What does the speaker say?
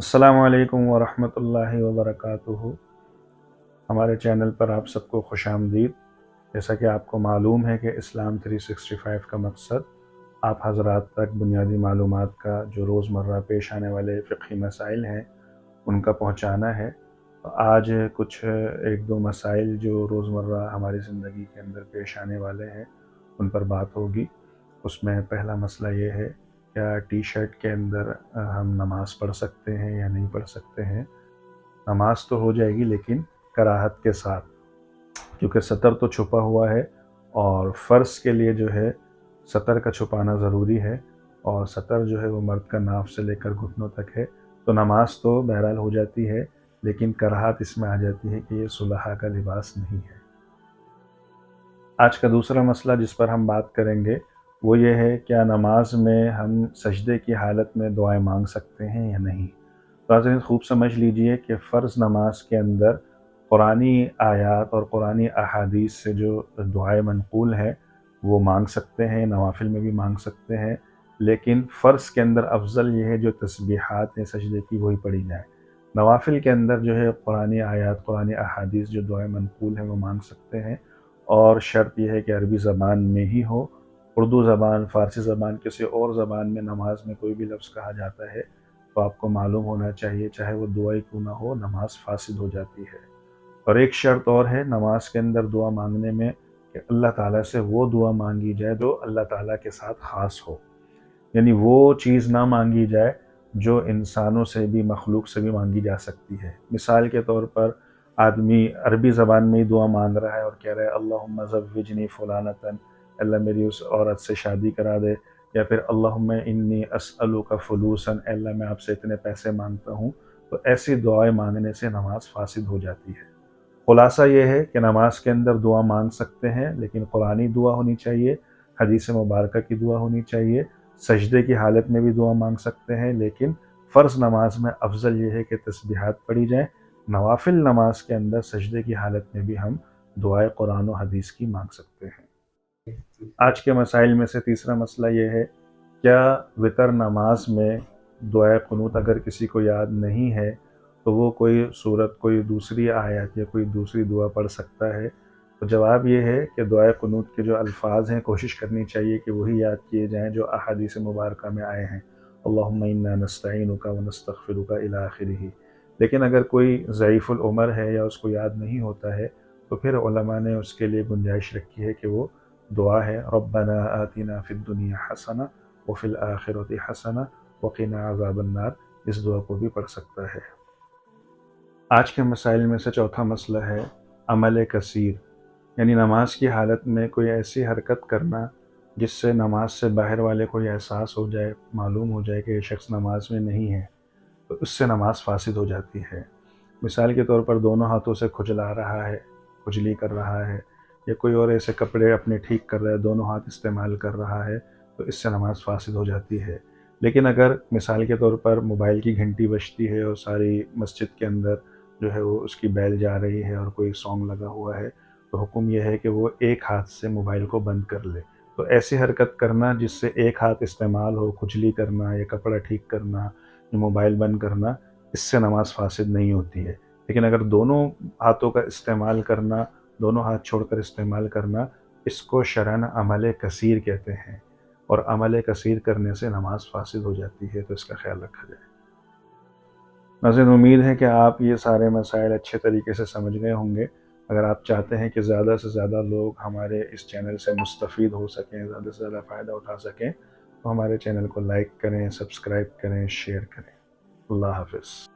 السلام علیکم ورحمۃ اللہ وبرکاتہ۔ ہمارے چینل پر آپ سب کو خوش آمدید۔ جیسا کہ آپ کو معلوم ہے کہ اسلام 365 کا مقصد آپ حضرات تک بنیادی معلومات کا جو روزمرہ پیش آنے والے فقہی مسائل ہیں ان کا پہنچانا ہے۔ تو آج کچھ ایک دو مسائل جو روزمرہ ہماری زندگی کے اندر پیش آنے والے ہیں ان پر بات ہوگی۔ اس میں پہلا مسئلہ یہ ہے، کیا ٹی شرٹ کے اندر ہم نماز پڑھ سکتے ہیں یا نہیں پڑھ سکتے ہیں؟ نماز تو ہو جائے گی لیکن کراہت کے ساتھ، کیونکہ سطر تو چھپا ہوا ہے اور فرض کے لیے جو ہے سطر کا چھپانا ضروری ہے، اور سطر جو ہے وہ مرد کا ناف سے لے کر گھٹنوں تک ہے۔ تو نماز تو بہرحال ہو جاتی ہے لیکن کراہت اس میں آ جاتی ہے کہ یہ صلحاء کا لباس نہیں ہے۔ آج کا دوسرا مسئلہ جس پر ہم بات کریں گے وہ یہ ہے، کیا نماز میں ہم سجدے کی حالت میں دعائیں مانگ سکتے ہیں یا نہیں؟ ناظرین خوب سمجھ لیجئے کہ فرض نماز کے اندر قرآنی آیات اور قرآنی احادیث سے جو دعائیں منقول ہیں وہ مانگ سکتے ہیں، نوافل میں بھی مانگ سکتے ہیں، لیکن فرض کے اندر افضل یہ ہے جو تسبیحات ہیں سجدے کی وہی پڑھی جائیں۔ نوافل کے اندر جو ہے قرآنی آیات قرآنی احادیث جو دعائیں منقول ہیں وہ مانگ سکتے ہیں، اور شرط یہ ہے کہ عربی زبان میں ہی ہو۔ اردو زبان، فارسی زبان، کسی اور زبان میں نماز میں کوئی بھی لفظ کہا جاتا ہے تو آپ کو معلوم ہونا چاہیے چاہے وہ دعا ہی کیوں نہ ہو، نماز فاسد ہو جاتی ہے۔ اور ایک شرط اور ہے نماز کے اندر دعا مانگنے میں، کہ اللہ تعالیٰ سے وہ دعا مانگی جائے جو اللہ تعالیٰ کے ساتھ خاص ہو، یعنی وہ چیز نہ مانگی جائے جو انسانوں سے بھی مخلوق سے بھی مانگی جا سکتی ہے۔ مثال کے طور پر آدمی عربی زبان میں ہی دعا مانگ رہا ہے اور کہہ رہا ہے اللہم زوجنی فلانتاً، اللہ میری اس عورت سے شادی کرا دے، یا پھر اللہم انی اسألک فلوساً، اللہ میں آپ سے اتنے پیسے مانگتا ہوں، تو ایسی دعائیں مانگنے سے نماز فاسد ہو جاتی ہے۔ خلاصہ یہ ہے کہ نماز کے اندر دعا مانگ سکتے ہیں لیکن قرآنی دعا ہونی چاہیے، حدیث مبارکہ کی دعا ہونی چاہیے۔ سجدے کی حالت میں بھی دعا مانگ سکتے ہیں لیکن فرض نماز میں افضل یہ ہے کہ تسبیحات پڑھی جائیں۔ نوافل نماز کے اندر سجدے کی حالت میں بھی ہم دعائے قرآن و حدیث کی مانگ سکتے ہیں۔ آج کے مسائل میں سے تیسرا مسئلہ یہ ہے، کیا وتر نماز میں دعائے قنوت اگر کسی کو یاد نہیں ہے تو وہ کوئی صورت، کوئی دوسری آیت یا کوئی دوسری دعا پڑھ سکتا ہے؟ تو جواب یہ ہے کہ دعائے قنوت کے جو الفاظ ہیں کوشش کرنی چاہیے کہ وہی یاد کیے جائیں جو احادیث مبارکہ میں آئے ہیں، اللہم انا نستعینک ونستغفرک الی آخرہ۔ لیکن اگر کوئی ضعیف العمر ہے یا اس کو یاد نہیں ہوتا ہے تو پھر علماء نے اس کے لیے گنجائش رکھی ہے کہ وہ دعا ہے ربنا آتنا فی الدنیا حسنہ وفی الآخرۃ حسنہ وقنا عذاب النار، اس دعا کو بھی پڑھ سکتا ہے۔ آج کے مسائل میں سے چوتھا مسئلہ ہے عمل کثیر، یعنی نماز کی حالت میں کوئی ایسی حرکت کرنا جس سے نماز سے باہر والے کو یہ احساس ہو جائے، معلوم ہو جائے کہ یہ شخص نماز میں نہیں ہے، تو اس سے نماز فاسد ہو جاتی ہے۔ مثال کے طور پر دونوں ہاتھوں سے کھجلا رہا ہے، کھجلی کر رہا ہے، یا کوئی اور ایسے کپڑے اپنے ٹھیک کر رہا ہے، دونوں ہاتھ استعمال کر رہا ہے، تو اس سے نماز فاسد ہو جاتی ہے۔ لیکن اگر مثال کے طور پر موبائل کی گھنٹی بجتی ہے اور ساری مسجد کے اندر جو ہے وہ اس کی بیل جا رہی ہے اور کوئی سانگ لگا ہوا ہے، تو حکم یہ ہے کہ وہ ایک ہاتھ سے موبائل کو بند کر لے۔ تو ایسی حرکت کرنا جس سے ایک ہاتھ استعمال ہو، کھجلی کرنا یا کپڑا ٹھیک کرنا، موبائل بند کرنا، اس سے نماز فاسد نہیں ہوتی ہے۔ لیکن اگر دونوں ہاتھوں کا استعمال کرنا، دونوں ہاتھ چھوڑ کر استعمال کرنا، اس کو شرعاً عمل کثیر کہتے ہیں، اور عمل کثیر کرنے سے نماز فاسد ہو جاتی ہے، تو اس کا خیال رکھا جائے۔ ناظرین امید ہے کہ آپ یہ سارے مسائل اچھے طریقے سے سمجھ گئے ہوں گے۔ اگر آپ چاہتے ہیں کہ زیادہ سے زیادہ لوگ ہمارے اس چینل سے مستفید ہو سکیں، زیادہ سے زیادہ فائدہ اٹھا سکیں، تو ہمارے چینل کو لائک کریں، سبسکرائب کریں، شیئر کریں۔ اللہ حافظ۔